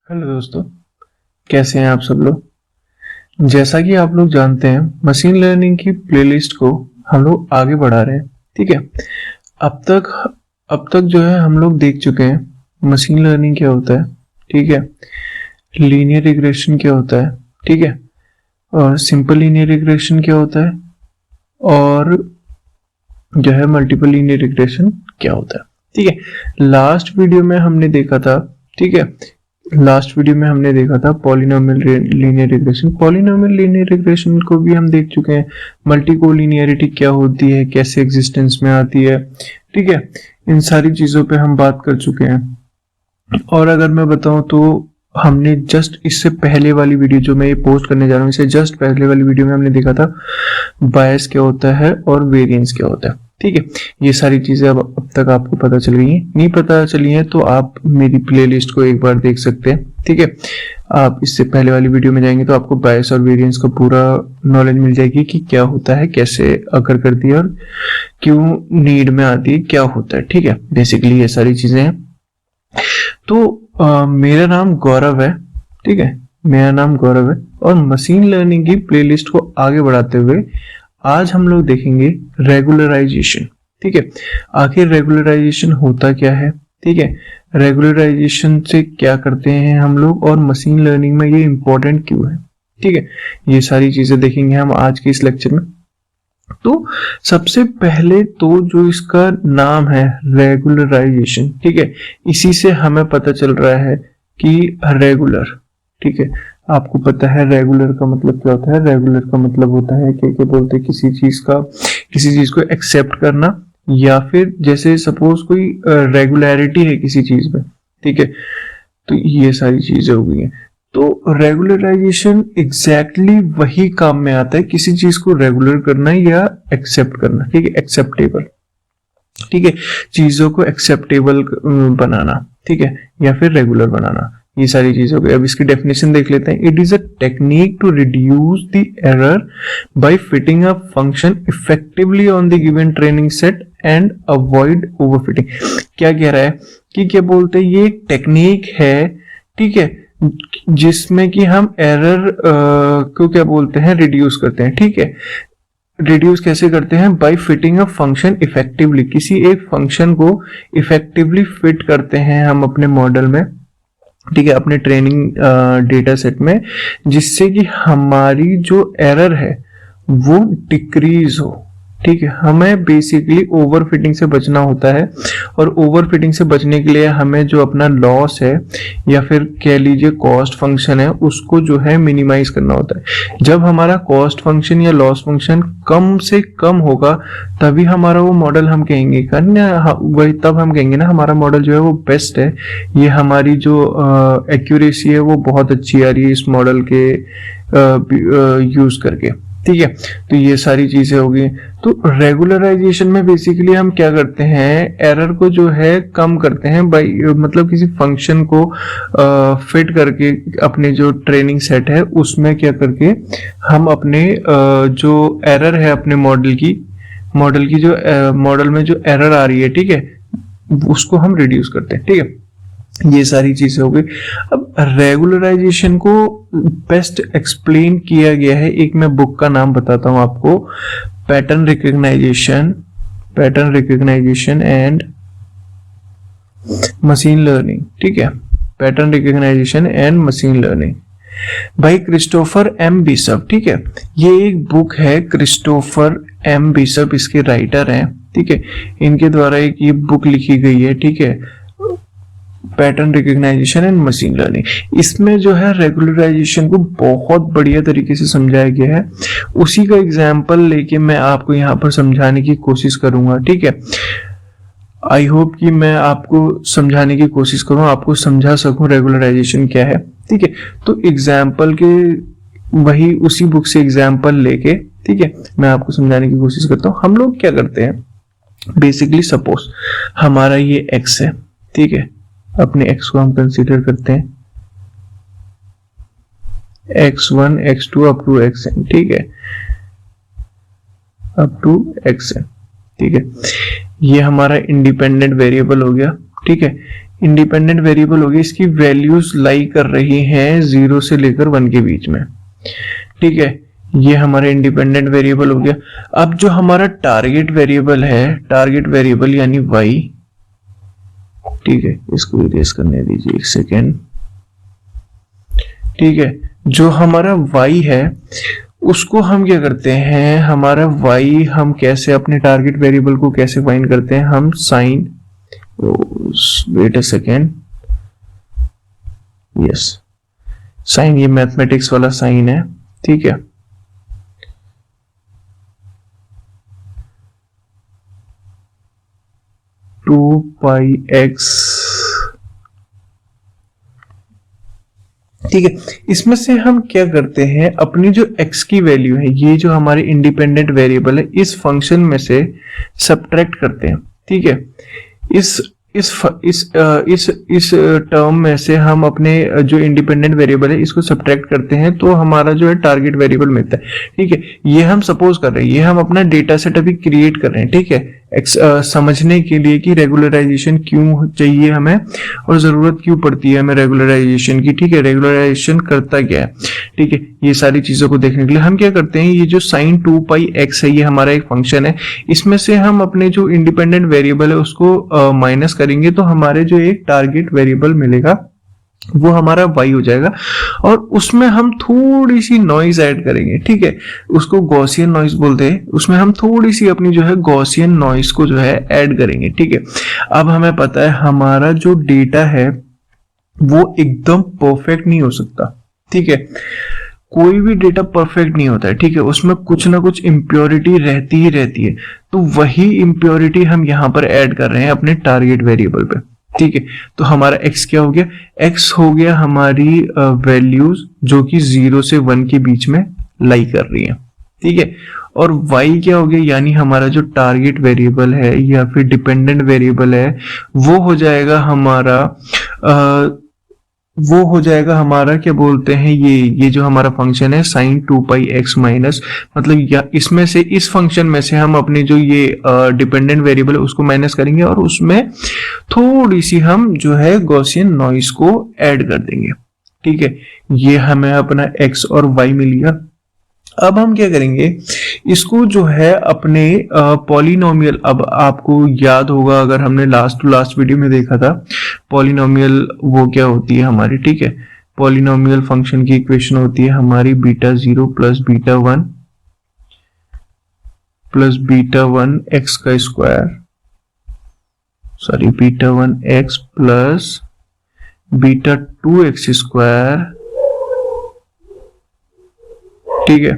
Hello दोस्तों, कैसे हैं आप सब लोग। जैसा कि आप लोग जानते हैं, मशीन लर्निंग की प्लेलिस्ट को हम लोग आगे बढ़ा रहे हैं। ठीक है, अब तक जो है हम लोग देख चुके हैं मशीन लर्निंग क्या होता है। ठीक है, लीनियर रिग्रेशन क्या होता है। ठीक है, और सिंपल लीनियर रिग्रेशन क्या होता है, और जो है मल्टीपल लीनियर रिग्रेशन क्या होता है। ठीक है, लास्ट वीडियो में हमने देखा था। ठीक है, लास्ट वीडियो में हमने देखा था polynomial linear regression. Polynomial linear regression को भी हम देख चुके हैं। मल्टीकोलिनियरिटी क्या होती है, कैसे एग्जिस्टेंस में आती है। ठीक है, इन सारी चीजों पे हम बात कर चुके हैं। और अगर मैं बताऊं तो हमने जस्ट इससे पहले वाली वीडियो जो मैं ये पोस्ट करने जा रहा हूँ, इससे जस्ट पहले वाली वीडियो में हमने देखा था बायस क्या होता है और वेरिएंस क्या होता है। ठीक है, ये सारी चीजें अब तक आपको पता चल गई हैं। नहीं पता चली हैं तो आप मेरी प्लेलिस्ट को एक बार देख सकते हैं। ठीक है, आप इससे पहले वाली वीडियो में जाएंगे तो आपको बायस और वेरिएंस का पूरा नॉलेज मिल जाएगी कि क्या होता है, कैसे अकर करती है और क्यों नीड में आती है, क्या होता है। ठीक है, बेसिकली ये सारी चीजें हैं। तो मेरा नाम गौरव है। ठीक है, मेरा नाम गौरव है और मशीन लर्निंग की प्लेलिस्ट को आगे बढ़ाते हुए आज हम लोग देखेंगे रेगुलराइजेशन। ठीक है, आखिर रेगुलराइजेशन होता क्या है। ठीक है, रेगुलराइजेशन से क्या करते हैं हम लोग और मशीन लर्निंग में ये इंपॉर्टेंट क्यों है। ठीक है, ये सारी चीजें देखेंगे हम आज के इस लेक्चर में। तो सबसे पहले तो जो इसका नाम है रेगुलराइजेशन, ठीक है, इसी से हमें पता चल रहा है कि रेगुलर। ठीक है, आपको पता है रेगुलर का मतलब क्या होता है। रेगुलर का मतलब होता है कि क्या बोलते हैं, किसी चीज को एक्सेप्ट करना, या फिर जैसे सपोज कोई रेगुलरिटी है किसी चीज में। ठीक है, तो ये सारी चीजें हो गई हैं। तो रेगुलराइजेशन एग्जैक्टली वही काम में आता है, किसी चीज को रेगुलर करना या एक्सेप्ट करना। ठीक है, एक्सेप्टेबल। ठीक है, चीजों को एक्सेप्टेबल बनाना। ठीक है, या फिर रेगुलर बनाना, ये सारी चीजें हो गई। अब इसकी डेफिनेशन देख लेते हैं। It is a technique to reduce the error by fitting a function effectively on the given training set and avoid overfitting. क्या कह रहा है कि क्या बोलते हैं, ये एक टेक्निक है। ठीक है, जिसमें कि हम एरर को क्या बोलते हैं, रिड्यूस करते हैं। ठीक है, रिड्यूस कैसे करते हैं, by fitting a function effectively, किसी एक फंक्शन को इफेक्टिवली फिट करते हैं हम अपने मॉडल में। ठीक है, अपने ट्रेनिंग डेटा सेट में, जिससे कि हमारी जो एरर है वो डिक्रीज हो। ठीक है, हमें बेसिकली ओवरफिटिंग से बचना होता है, और ओवरफिटिंग से बचने के लिए हमें जो अपना लॉस है या फिर कह लीजिए कॉस्ट फंक्शन है, उसको जो है मिनिमाइज करना होता है। जब हमारा कॉस्ट फंक्शन या लॉस फंक्शन कम से कम होगा तभी हमारा वो मॉडल हम कहेंगे वही, तब हम कहेंगे ना हमारा मॉडल जो है वो बेस्ट है, ये हमारी जो एक्यूरेसी है वो बहुत अच्छी आ रही है इस मॉडल के यूज करके। ठीक है, तो ये सारी चीजें हो गई। तो रेगुलराइजेशन में बेसिकली हम क्या करते हैं, एरर को जो है कम करते हैं बाई, मतलब किसी फंक्शन को फिट करके अपने जो ट्रेनिंग सेट है उसमें क्या करके हम अपने जो एरर है अपने मॉडल की जो मॉडल में जो एरर आ रही है, ठीक है, उसको हम रिड्यूस करते हैं। ठीक है, ये सारी चीजें हो गई। अब रेगुलराइजेशन को बेस्ट एक्सप्लेन किया गया है, एक मैं बुक का नाम बताता हूं आपको, pattern recognisation and machine learning. ठीक है, pattern recognisation and machine learning भाई क्रिस्टोफर एम बिशप। ठीक है, ये एक बुक है, क्रिस्टोफर एम बिशप इसके राइटर हैं। ठीक है, इनके द्वारा एक ये बुक लिखी गई है। ठीक है, pattern recognisation and machine learning. इसमें जो है रेगुलराइजेशन को बहुत बढ़िया तरीके से समझाया गया है। उसी का एग्जाम्पल लेके मैं आपको यहाँ पर समझाने की कोशिश करूंगा। ठीक है, आई होप कि मैं आपको समझाने की कोशिश करूं, आपको समझा सकूं रेगुलराइजेशन क्या है। ठीक है, तो एग्जाम्पल के वही उसी बुक से एग्जाम्पल लेके, ठीक है, मैं आपको समझाने की कोशिश करता हूं। हम लोग क्या करते हैं, बेसिकली सपोज हमारा ये एक्स है। ठीक है, अपने x को हम कंसीडर करते हैं x1 x2 up to xn। ठीक है, अप टू xn। ठीक है, ये हमारा इंडिपेंडेंट वेरिएबल हो गया। ठीक है, इंडिपेंडेंट वेरिएबल होगी, इसकी वैल्यूज लाई कर रही हैं 0 से लेकर 1 के बीच में, ठीक है। ये हमारा इंडिपेंडेंट वेरिएबल हो गया। अब जो हमारा टारगेट वेरिएबल है, टारगेट वेरिएबल यानी y, ठीक है, इसको इरेज करने दीजिए 1 सेकेंड, ठीक है। जो हमारा y है उसको हम क्या करते हैं, हमारा y हम कैसे अपने टारगेट वेरिएबल को कैसे फाइंड करते हैं, हम sign, wait a second, yes, sign, ये मैथमेटिक्स वाला साइन है, ठीक है। टू पाई एक्स, ठीक है। इसमें से हम क्या करते हैं, अपनी जो x की वैल्यू है, ये जो हमारे इंडिपेंडेंट वेरिएबल है, इस फंक्शन में से सब्ट्रैक्ट करते हैं, ठीक है। इस टर्म में से हम अपने जो इंडिपेंडेंट वेरिएबल है इसको सब्ट्रैक्ट करते हैं, तो हमारा जो है टारगेट वेरिएबल मिलता है, ठीक है। ये हम सपोज कर रहे हैं, ये हम अपना डेटा सेट अभी क्रिएट कर रहे हैं, ठीक है, समझने के लिए कि रेगुलराइजेशन क्यों चाहिए हमें और जरूरत क्यों पड़ती है हमें रेगुलराइजेशन की, ठीक है। रेगुलराइजेशन करता क्या है, ठीक है, ये सारी चीजों को देखने के लिए हम क्या करते हैं, ये जो साइन 2 पाई एक्स है, ये हमारा एक फंक्शन है, इसमें से हम अपने जो इंडिपेंडेंट वेरिएबल है उसको माइनस करेंगे, तो हमारे जो एक टारगेट वेरिएबल मिलेगा वो हमारा y हो जाएगा, और उसमें हम थोड़ी सी नॉइज ऐड करेंगे, ठीक है, उसको गॉसियन नॉइज बोलते हैं, उसमें हम थोड़ी सी अपनी जो है गॉसियन नॉइज को जो है ऐड करेंगे, ठीक है। अब हमें पता है हमारा जो डेटा है वो एकदम परफेक्ट नहीं हो सकता, ठीक है, कोई भी डेटा परफेक्ट नहीं होता है, ठीक है, उसमें कुछ ना कुछ इम्प्योरिटी रहती ही रहती है, तो वही इम्प्योरिटी हम यहाँ पर ऐड कर रहे हैं अपने टारगेट वेरिएबल पे, ठीक है। तो हमारा x क्या हो गया, x हो गया हमारी वैल्यूज जो कि 0 से 1 के बीच में लाई कर रही है, ठीक है, और y क्या हो गया, यानी हमारा जो टारगेट वेरिएबल है या फिर डिपेंडेंट वेरिएबल है वो हो जाएगा हमारा क्या बोलते हैं, ये जो हमारा फंक्शन है साइन 2 पाई एक्स माइनस, मतलब या इसमें से, इस फंक्शन में से हम अपने जो ये डिपेंडेंट वेरिएबल है उसको माइनस करेंगे और उसमें थोड़ी सी हम जो है गॉसियन नॉइस को ऐड कर देंगे, ठीक है। ये हमें अपना x और y मिल गया। अब हम क्या करेंगे, इसको जो है अपने पॉलिनोमियल, अब आपको याद होगा अगर हमने लास्ट वीडियो में देखा था, पॉलिनोमियल वो क्या होती है हमारी, ठीक है, पॉलिनोमियल फंक्शन की इक्वेशन होती है हमारी beta 0 plus beta 1 plus beta 1 x का square, sorry beta 1 x plus beta 2 x square, ठीक है,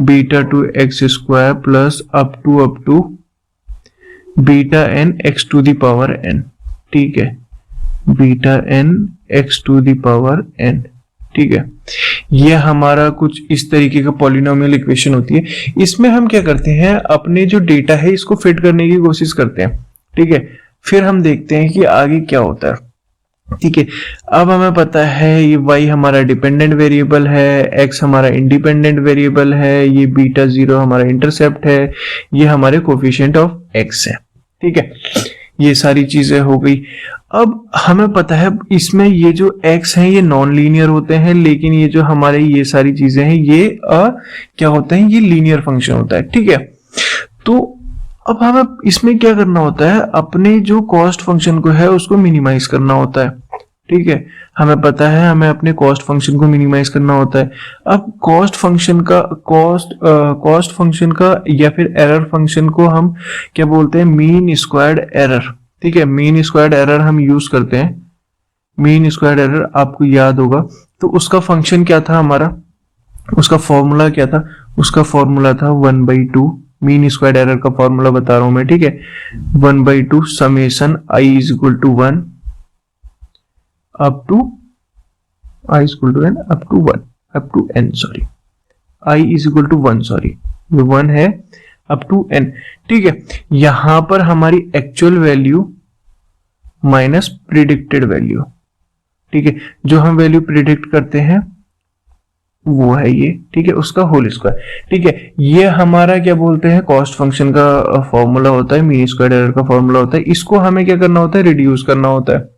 beta 2 x square plus up to beta n x to the power n, ठीक है, beta n x to the power n, ठीक है। ये हमारा कुछ इस तरीके का पॉलिनोमियल इक्वेशन होती है। इसमें हम क्या करते हैं, अपने जो डेटा है इसको फिट करने की कोशिश करते हैं, ठीक है, फिर हम देखते हैं कि आगे क्या होता है, ठीक है। अब हमें पता है ये y हमारा डिपेंडेंट वेरिएबल है, x हमारा इंडिपेंडेंट वेरिएबल है, ये बीटा 0 हमारा इंटरसेप्ट है, ये हमारे कोफिशिएंट ऑफ x है, ठीक है। ये सारी चीजें हो गई। अब हमें पता है इसमें ये जो x है ये नॉन लीनियर होते हैं, लेकिन ये जो हमारे ये सारी चीजें हैं ये क्या होते हैं, ये लीनियर फंक्शन होता है, ठीक है। तो अब हमें इसमें क्या करना होता है, अपने जो कॉस्ट फंक्शन को है उसको मिनिमाइज करना होता है, ठीक है, हमें पता है हमें अपने कॉस्ट फंक्शन को मिनिमाइज करना होता है। अब कॉस्ट फंक्शन का या फिर एरर फंक्शन को हम क्या बोलते हैं, मीन स्क्वायर्ड एरर, ठीक है, मीन स्क्वायर्ड एरर हम यूज करते हैं। मीन स्क्वायर्ड एरर आपको याद होगा, तो उसका फंक्शन क्या था हमारा, उसका फॉर्मूला क्या था, उसका फॉर्मूला था 1/2, मीन स्क्वायर्ड एरर का फॉर्मूला बता रहा हूं मैं, ठीक है, 1/2 summation i is equal to 1 up to i is equal to n up to n, sorry i is equal to 1, sorry ये 1 है अप टू n, ठीक है। यहां पर हमारी actual value minus predicted value, ठीक है, जो हम वैल्यू प्रिडिक्ट करते हैं वो है ये, ठीक है, उसका होल स्क्वायर, ठीक है। ये हमारा क्या बोलते हैं, कॉस्ट फंक्शन का फॉर्मूला होता है, मीन स्क्वायर्ड एरर का फॉर्मूला होता है। इसको हमें क्या करना होता है, रिड्यूस करना होता है,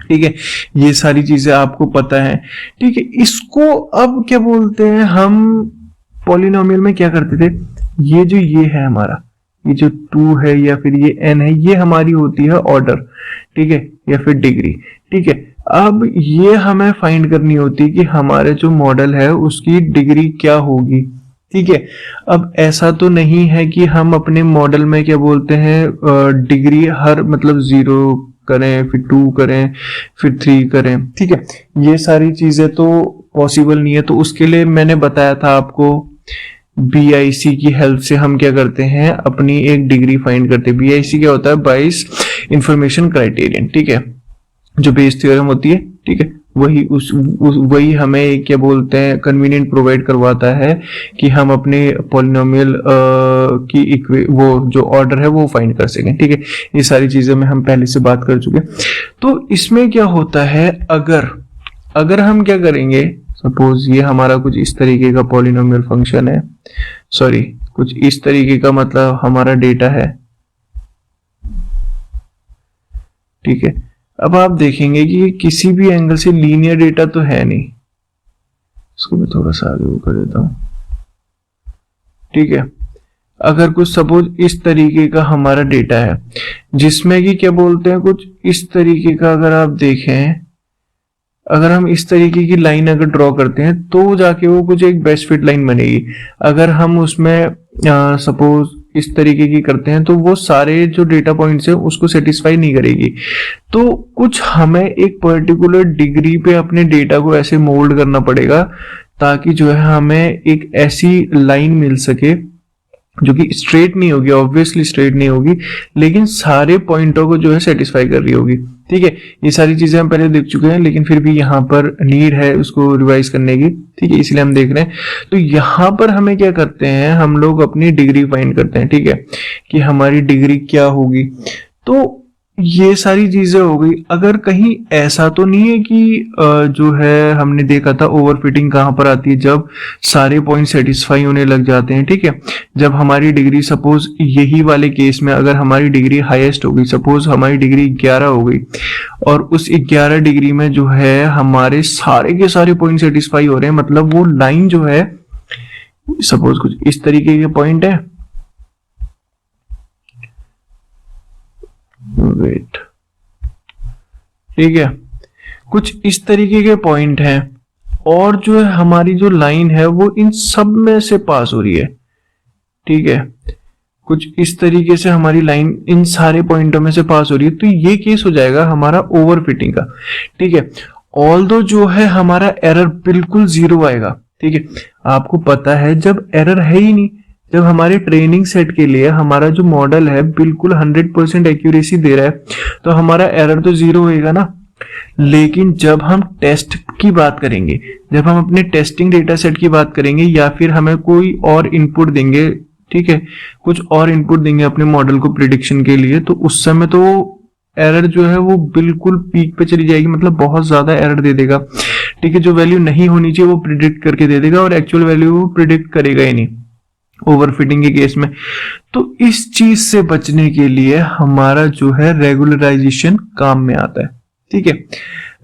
ठीक है, ये सारी चीजें आपको पता है। ठीक है, इसको अब क्या बोलते हैं, हम पॉलिनोमियल में क्या करते थे, ये है हमारा, ये जो 2 है या फिर ये n है, ये हमारी होती है ऑर्डर, ठीक है, या फिर डिग्री। ठीक है, अब ये हमें फाइंड करनी होती है कि हमारे जो मॉडल है उसकी डिग्री क्या होगी। ठीक है, अब ऐसा तो नहीं है कि हम अपने मॉडल में क्या बोलते हैं डिग्री हर मतलब 0 करें, फिर 2 करें, फिर 3 करें। ठीक है, ये सारी चीजें तो पॉसिबल नहीं है। तो उसके लिए मैंने बताया था आपको, BIC की हेल्प से हम क्या करते हैं, अपनी एक डिग्री फाइंड करते हैं। BIC क्या होता है, बाइस इंफॉर्मेशन क्राइटेरियन। ठीक है, जो बेस थ्योरम होती है, ठीक है, वही हमें क्या बोलते हैं, कन्वीनियंट प्रोवाइड करवाता है कि हम अपने पॉलिनोमियल की वो जो ऑर्डर है वो फाइंड कर सकें। ठीक है, ये सारी चीजें में हम पहले से बात कर चुके। तो इसमें क्या होता है, अगर हम क्या करेंगे, सपोज ये हमारा कुछ इस तरीके का पॉलिनोमियल फंक्शन है, सॉरी कुछ इस तरीके का मतलब हमारा डेटा है। ठीक है, अब आप देखेंगे कि किसी भी एंगल से लीनियर डेटा तो है नहीं। इसको मैं थोड़ा सा आगे वो कर देता हूं। ठीक है, अगर कुछ सपोज इस तरीके का हमारा डेटा है, जिसमें कि क्या बोलते हैं, कुछ इस तरीके का अगर आप देखें, अगर हम इस तरीके की लाइन अगर ड्रॉ करते हैं तो जाके वो कुछ एक बेस्ट फिट लाइन बनेगी। अगर हम उसमें सपोज इस तरीके की करते हैं तो वो सारे जो डेटा पॉइंट्स है उसको सेटिस्फाई नहीं करेगी। तो कुछ हमें एक पर्टिकुलर डिग्री पे अपने डेटा को ऐसे मोल्ड करना पड़ेगा ताकि जो है हमें एक ऐसी लाइन मिल सके जो कि स्ट्रेट नहीं होगी, ऑब्वियसली स्ट्रेट नहीं होगी, लेकिन सारे पॉइंटों को जो है सेटिस्फाई कर रही होगी। ठीक है, ये सारी चीजें हम पहले देख चुके हैं, लेकिन फिर भी यहाँ पर नीड है उसको रिवाइज करने की। ठीक है, इसलिए हम देख रहे हैं। तो यहाँ पर हमें क्या करते हैं, हम लोग अपनी डिग्री फाइंड करते हैं। ठीक है, कि हमारी डिग्री क्या होगी। तो ये सारी चीजें हो गई। अगर कहीं ऐसा तो नहीं है कि जो है हमने देखा था ओवरफिटिंग कहां पर आती है, जब सारे पॉइंट सेटिस्फाई होने लग जाते हैं। ठीक है, जब हमारी डिग्री सपोज यही वाले केस में अगर हमारी डिग्री हाईएस्ट हो गई, सपोज हमारी डिग्री 11 हो गई और उस 11 डिग्री में जो है हमारे सारे के सारे पॉइंट सेटिस्फाई हो रहे हैं, मतलब वो लाइन जो है सपोज कुछ इस तरीके के पॉइंट है, वेट, ठीक है, कुछ इस तरीके के पॉइंट हैं और जो है हमारी जो लाइन है वो इन सब में से पास हो रही है। ठीक है, कुछ इस तरीके से हमारी लाइन इन सारे पॉइंटों में से पास हो रही है। तो ये केस हो जाएगा हमारा ओवरफिटिंग का। ठीक है, ऑल्दो जो है हमारा एरर बिल्कुल 0 आएगा। ठीक है, आपको पता है जब एरर है ही नहीं, जब हमारे ट्रेनिंग सेट के लिए हमारा जो मॉडल है बिल्कुल 100% एक्यूरेसी दे रहा है, तो हमारा एरर तो 0 होएगा ना। लेकिन जब हम टेस्ट की बात करेंगे, जब हम अपने टेस्टिंग डेटा सेट की बात करेंगे या फिर हमें कोई और इनपुट देंगे, ठीक है, कुछ और इनपुट देंगे अपने मॉडल को प्रिडिक्शन के लिए, तो उस समय तो एरर जो है वो बिल्कुल पीक पे चली जाएगी, मतलब बहुत ज्यादा एरर दे देगा। ठीक है, जो वैल्यू नहीं होनी चाहिए वो प्रिडिक्ट करके दे देगा और एक्चुअल वैल्यू वो प्रिडिक्ट करेगा ही नहीं ओवरफिटिंग के केस में। तो इस चीज से बचने के लिए हमारा जो है रेगुलराइजेशन काम में आता है। ठीक है,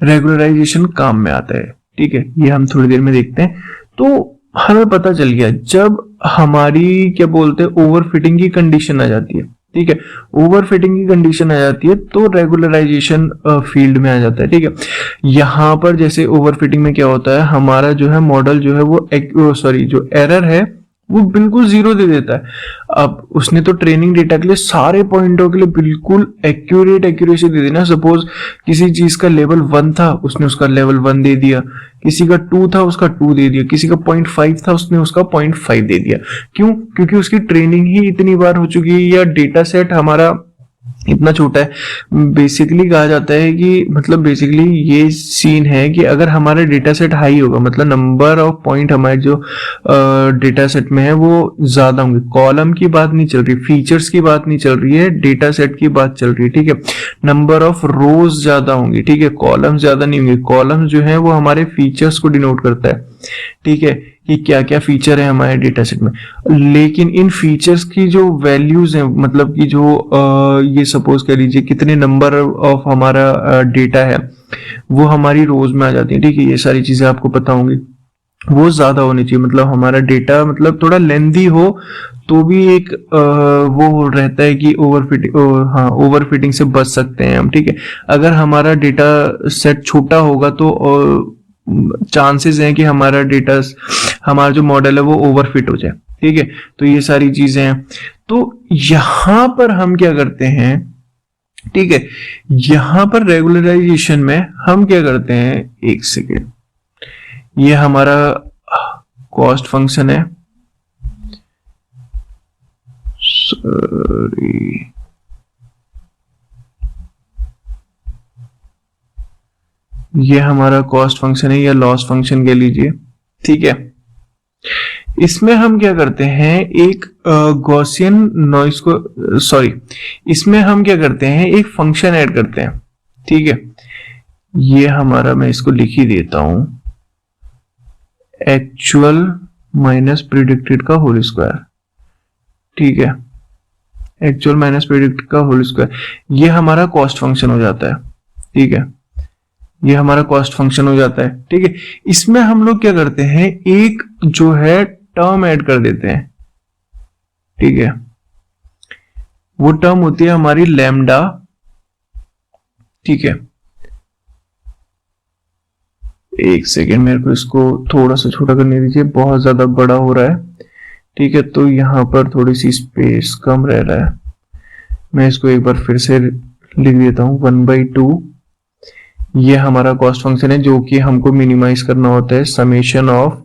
रेगुलराइजेशन काम में आता है। ठीक है, ये हम थोड़ी देर में देखते हैं। तो हमें पता चल गया जब हमारी क्या बोलते हैं ओवरफिटिंग की कंडीशन आ जाती है। ठीक है, ओवरफिटिंग की कंडीशन आ जाती है तो रेगुलराइजेशन फील्ड में आ जाता है। ठीक है, यहां पर जैसे ओवरफिटिंग में क्या होता है, हमारा जो है मॉडल जो है वो जो एरर है वो बिल्कुल 0 दे देता है। अब उसने तो ट्रेनिंग डेटा के लिए सारे पॉइंटों के लिए बिल्कुल एक्यूरेसी दे देना। सपोज किसी चीज का लेवल 1 था, उसने उसका लेवल 1 दे दिया, किसी का 2 था उसका 2 दे दिया, किसी का 0.5 था उसने उसका 0.5 दे दिया। क्यों? क्योंकि उसकी ट्रेनिंग ही इतनी बार हो चुकी है या डेटा सेट हमारा इतना छोटा है। बेसिकली कहा जाता है कि मतलब बेसिकली ये सीन है कि अगर हमारा डेटा सेट हाई होगा, मतलब नंबर ऑफ पॉइंट हमारे जो डेटा सेट में है वो ज्यादा होंगे। कॉलम की बात नहीं चल रही, फीचर्स की बात नहीं चल रही है, डेटा सेट की बात चल रही है। ठीक है, नंबर ऑफ रोज ज्यादा होंगी। ठीक है, कॉलम ज्यादा नहीं होंगे। कॉलम जो है वो हमारे फीचर्स को डिनोट करता है। ठीक है, कि क्या क्या फीचर है हमारे डेटा सेट में। लेकिन इन फीचर्स की जो वैल्यूज हैं, मतलब कि जो ये सपोज कर लीजिए कितने नंबर ऑफ हमारा डेटा है, वो हमारी रोज में आ जाती है, ठीक है। ये सारी चीजें आपको पता होंगी। वो ज्यादा होनी चाहिए, मतलब हमारा डेटा मतलब थोड़ा लेंथी हो तो भी एक वो रहता है कि ओवरफिटिंग, हाँ ओवरफिटिंग से बच सकते हैं हम, ठीक है। अगर हमारा डेटा सेट छोटा होगा तो चांसेस हैं कि हमारा डेटा, हमारा जो मॉडल है वो ओवरफिट हो जाए, ठीक है। तो ये सारी चीजें हैं। तो यहां पर हम क्या करते हैं, ठीक है, यहां पर रेगुलराइजेशन में हम क्या करते हैं, एक सेकेंड, ये हमारा कॉस्ट फंक्शन है, सॉरी, ये हमारा कॉस्ट फंक्शन है या लॉस फंक्शन कह लीजिए, ठीक है। इसमें हम क्या करते हैं, एक गॉसियन नॉइस को, सॉरी, इसमें हम क्या करते हैं, एक फंक्शन ऐड करते हैं, ठीक है। ये हमारा, मैं इसको लिख ही देता हूं, एक्चुअल माइनस प्रिडिक्टेड का होल स्क्वायर, ठीक है, एक्चुअल माइनस प्रिडिक्टेड का होल स्क्वायर, ये हमारा कॉस्ट फंक्शन हो जाता है, ठीक है। ये हमारा कॉस्ट फंक्शन हो जाता है, ठीक है। इसमें हम लोग क्या करते हैं, एक जो है टर्म ऐड कर देते हैं, ठीक है। वो टर्म होती है हमारी लैम्डा, ठीक है। एक सेकेंड, मेरे को इसको थोड़ा सा छोटा करने दीजिए, बहुत ज्यादा बड़ा हो रहा है, ठीक है। तो यहां पर थोड़ी सी स्पेस कम रह रहा है, मैं इसको एक बार फिर से लिख देता हूं, 1/2। ये हमारा कॉस्ट फंक्शन है जो कि हमको मिनिमाइज करना होता है, summation of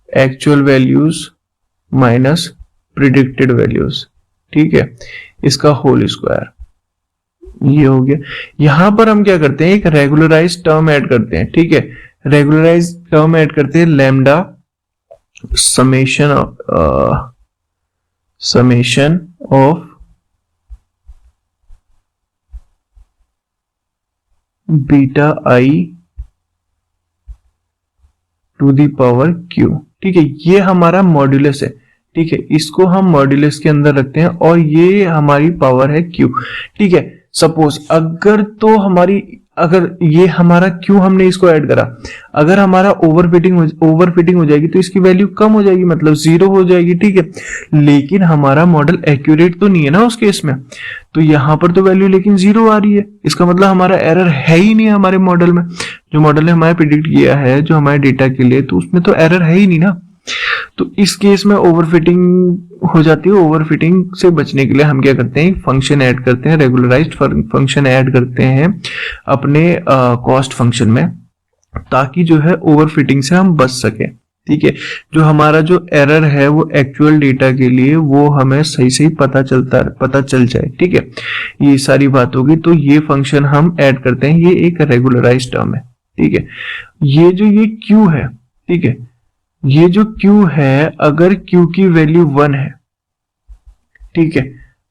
actual values minus predicted values, ठीक है, इसका होल स्क्वायर, ये हो गया। यहां पर हम क्या करते हैं, एक रेगुलराइज टर्म ऐड करते हैं, ठीक है। रेगुलराइज टर्म ऐड करते हैं, lambda summation of beta i to the power q, ठीक है। ये हमारा मॉड्यूलस है, ठीक है, इसको हम मॉड्यूलस के अंदर रखते हैं और ये हमारी पावर है क्यू, ठीक है। सपोज अगर तो हमारी, अगर ये हमारा क्यू हमने इसको ऐड करा, अगर हमारा ओवरफिटिंग हो जाएगी तो इसकी वैल्यू कम हो जाएगी, मतलब 0 हो जाएगी, ठीक है। लेकिन हमारा मॉडल एक्यूरेट तो नहीं है ना उस केस में, तो यहां पर तो वैल्यू लेकिन 0 आ रही है, इसका मतलब हमारा एरर है ही नहीं हमारे मॉडल में। जो मॉडल ने हमारे प्रिडिक्ट किया है जो हमारे डेटा के लिए, तो उसमें तो एरर है ही नहीं ना। तो इस केस में ओवरफिटिंग हो जाती है। ओवरफिटिंग से बचने के लिए हम क्या करते हैं, फंक्शन ऐड करते हैं, रेगुलराइज्ड फंक्शन ऐड करते हैं अपने कॉस्ट फंक्शन में, ताकि जो है ओवरफिटिंग से हम बच सके, ठीक है। जो हमारा जो एरर है वो एक्चुअल डेटा के लिए वो हमें सही सही पता चल जाए, ठीक है। ये सारी बात होगी। तो ये फंक्शन हम ऐड करते हैं, ये एक रेगुलराइज्ड टर्म है, ठीक है। ये क्यू है, ठीक है, ये जो क्यू है, अगर क्यू की वैल्यू 1 है, ठीक है,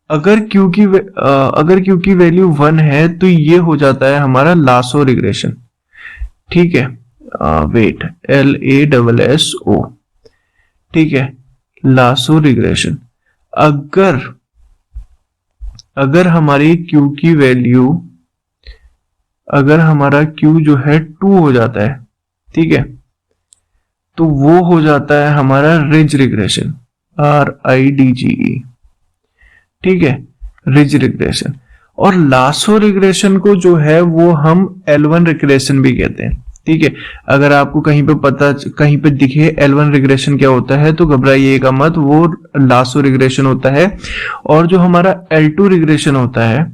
अगर क्यू की वैल्यू 1 है तो ये हो जाता है हमारा लासो रिग्रेशन, ठीक है। वेट, LASSO, ठीक है, लासो रिग्रेशन। अगर हमारी क्यू की वैल्यू, अगर हमारा क्यू जो है 2 हो जाता है, ठीक है, तो वो हो जाता है हमारा रिज रिग्रेशन, RIDGE, ठीक है, रिज रिग्रेशन। और लासो रिग्रेशन को जो है वो हम L1 रिग्रेशन भी कहते हैं, ठीक है। अगर आपको कहीं पे दिखे L1 रिग्रेशन क्या होता है तो घबराइएगा मत, वो लासो रिग्रेशन होता है। और जो हमारा L2 रिग्रेशन होता है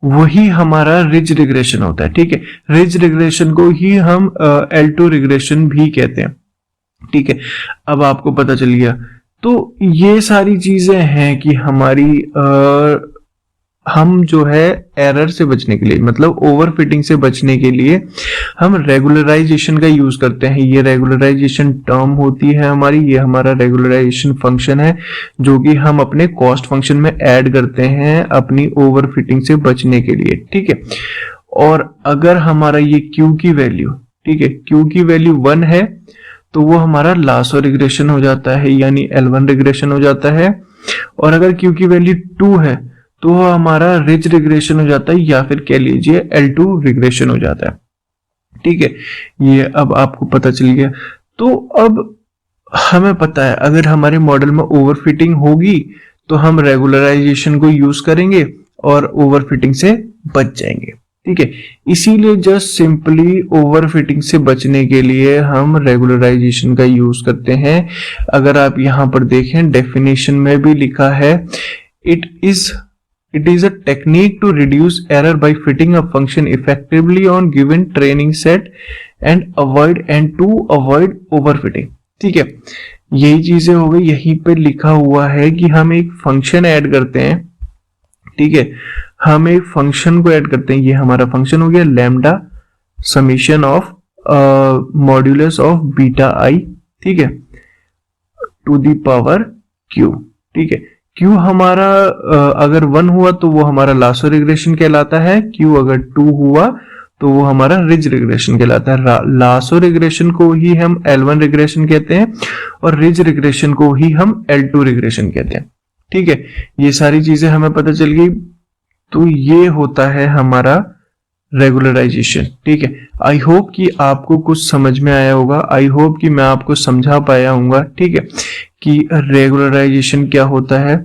वही हमारा रिज रिग्रेशन होता है, ठीक है। रिज रिग्रेशन को ही हम L2 रिग्रेशन भी कहते हैं, ठीक है। अब आपको पता चल गया। तो ये सारी चीजें हैं कि हमारी हम जो है एरर से बचने के लिए, मतलब ओवरफिटिंग से बचने के लिए हम रेगुलराइजेशन का यूज करते हैं। ये रेगुलराइजेशन टर्म होती है हमारी, ये हमारा रेगुलराइजेशन फंक्शन है जो कि हम अपने कॉस्ट फंक्शन में ऐड करते हैं अपनी ओवरफिटिंग से बचने के लिए, ठीक है। और अगर हमारा ये क्यू की वैल्यू, ठीक है, क्यू की वैल्यू 1 है तो वो हमारा लासो रिग्रेशन हो जाता है, यानी L1 रिग्रेशन हो जाता है। और अगर क्यू की वैल्यू 2 है तो हमारा रिज रिग्रेशन हो जाता है, या फिर कह लीजिए L2 रिग्रेशन हो जाता है। ठीक है, ये अब आपको पता चल गया। तो अब हमें पता है अगर हमारे मॉडल में ओवरफिटिंग होगी तो हम रेगुलराइजेशन को यूज करेंगे और ओवरफिटिंग से बच जाएंगे। ठीक है, इसीलिए जस्ट सिंपली ओवरफिटिंग से बचने के लिए हम रेगुलराइजेशन का यूज करते हैं। अगर आप यहां पर देखें डेफिनेशन में भी लिखा है, it is a technique to reduce error by fitting a function effectively on given training set and to avoid overfitting। ठीक है, यही चीजें हो गई। यहीं पे लिखा हुआ है कि हम एक फंक्शन ऐड करते हैं। ठीक है, हम एक फंक्शन को ऐड करते हैं, ये हमारा फंक्शन हो गया lambda summation of modulus of beta i. ठीक है, टू द पावर क्यू। ठीक है, क्यू हमारा अगर 1 हुआ तो वो हमारा लासो रिग्रेशन कहलाता है, क्यू अगर 2 हुआ तो वो हमारा रिज रिग्रेशन कहलाता है। लासो रिग्रेशन को ही हम L1 रिग्रेशन कहते हैं और रिज रिग्रेशन को ही हम L2 रिग्रेशन कहते हैं। ठीक है, ये सारी चीजें हमें पता चल गई। तो ये होता है हमारा रेगुलराइजेशन। ठीक है, आई होप कि आपको कुछ समझ में आया होगा, आई होप कि मैं आपको समझा पाया हूँ। ठीक है, कि रेगुलराइजेशन क्या होता है,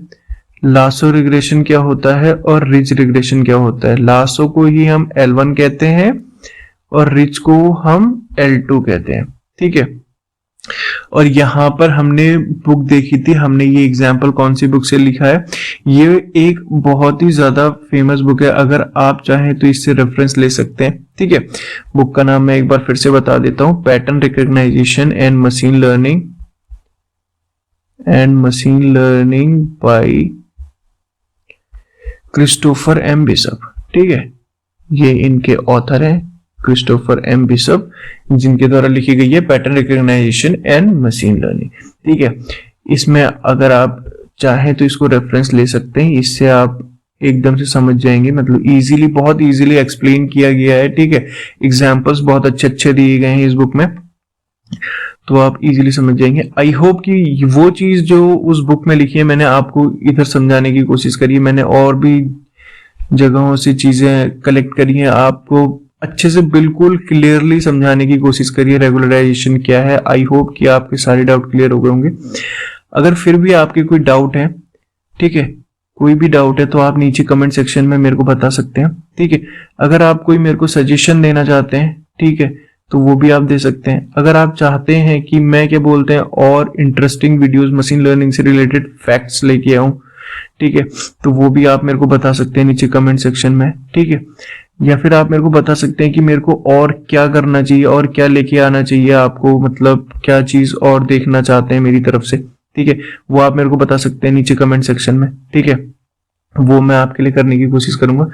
लासो रिग्रेशन क्या होता है और रिज रिग्रेशन क्या होता है। लासो को ही हम L1 कहते हैं और रिज को हम L2 कहते हैं। ठीक है, और यहां पर हमने बुक देखी थी, हमने ये एग्जाम्पल कौन सी बुक से लिखा है, ये एक बहुत ही ज्यादा फेमस बुक है, अगर आप चाहें तो इससे रेफरेंस ले सकते हैं। ठीक है, बुक का नाम मैं एक बार फिर से बता देता हूं, pattern recognition and machine learning by Christopher M Bishop. ठीक है, ये इनके ऑथर हैं क्रिस्टोफर एम बिशप, जिनके द्वारा लिखी गई है pattern recognition and machine learning. ठीक है, इसमें अगर आप चाहें तो इसको रेफरेंस ले सकते हैं, इससे आप एकदम से समझ जाएंगे, मतलब इजीली, बहुत इजीली एक्सप्लेन किया गया है। ठीक है, एग्जांपल्स बहुत अच्छे अच्छे दिए गए हैं इस बुक में, तो आप इजीली समझ जाएंगे। आई होप कि वो चीज जो उस बुक में लिखी है मैंने आपको इधर समझाने की कोशिश करी है, मैंने और भी जगहों से चीजें कलेक्ट करी है, आपको अच्छे से बिल्कुल क्लियरली समझाने की कोशिश करिए रेगुलराइजेशन क्या है। आई होप कि आपके सारे डाउट क्लियर हो गए होंगे। अगर फिर भी आपके कोई डाउट है, ठीक है, कोई भी डाउट है तो आप नीचे कमेंट सेक्शन में मेरे को बता सकते हैं। ठीक है, अगर आप कोई मेरे को सजेशन देना चाहते हैं, ठीक है, तो वो भी आप दे सकते हैं। अगर आप चाहते हैं कि मैं क्या बोलते हैं और इंटरेस्टिंग वीडियोस मशीन लर्निंग से रिलेटेड फैक्ट्स लेके आऊं, ठीक है, तो वो भी आप मेरे को बता सकते हैं नीचे कमेंट सेक्शन में। ठीक है, या फिर आप मेरे को बता सकते हैं कि मेरे को और क्या करना चाहिए और क्या लेके आना चाहिए आपको, मतलब क्या चीज और देखना चाहते हैं मेरी तरफ से। ठीक है, वो आप मेरे को बता सकते हैं नीचे कमेंट सेक्शन में। ठीक है, वो मैं आपके लिए करने की कोशिश करूंगा।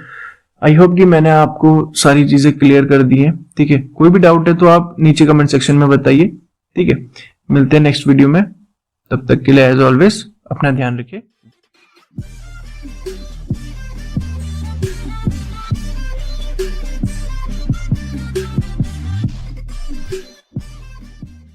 आई होप कि मैंने आपको सारी चीजें क्लियर कर दी है। ठीक है, कोई भी डाउट है तो आप नीचे कमेंट सेक्शन में बताइए। ठीक है, मिलते हैं नेक्स्ट वीडियो में, तब तक के लिए एज ऑलवेज अपना ध्यान रखिए।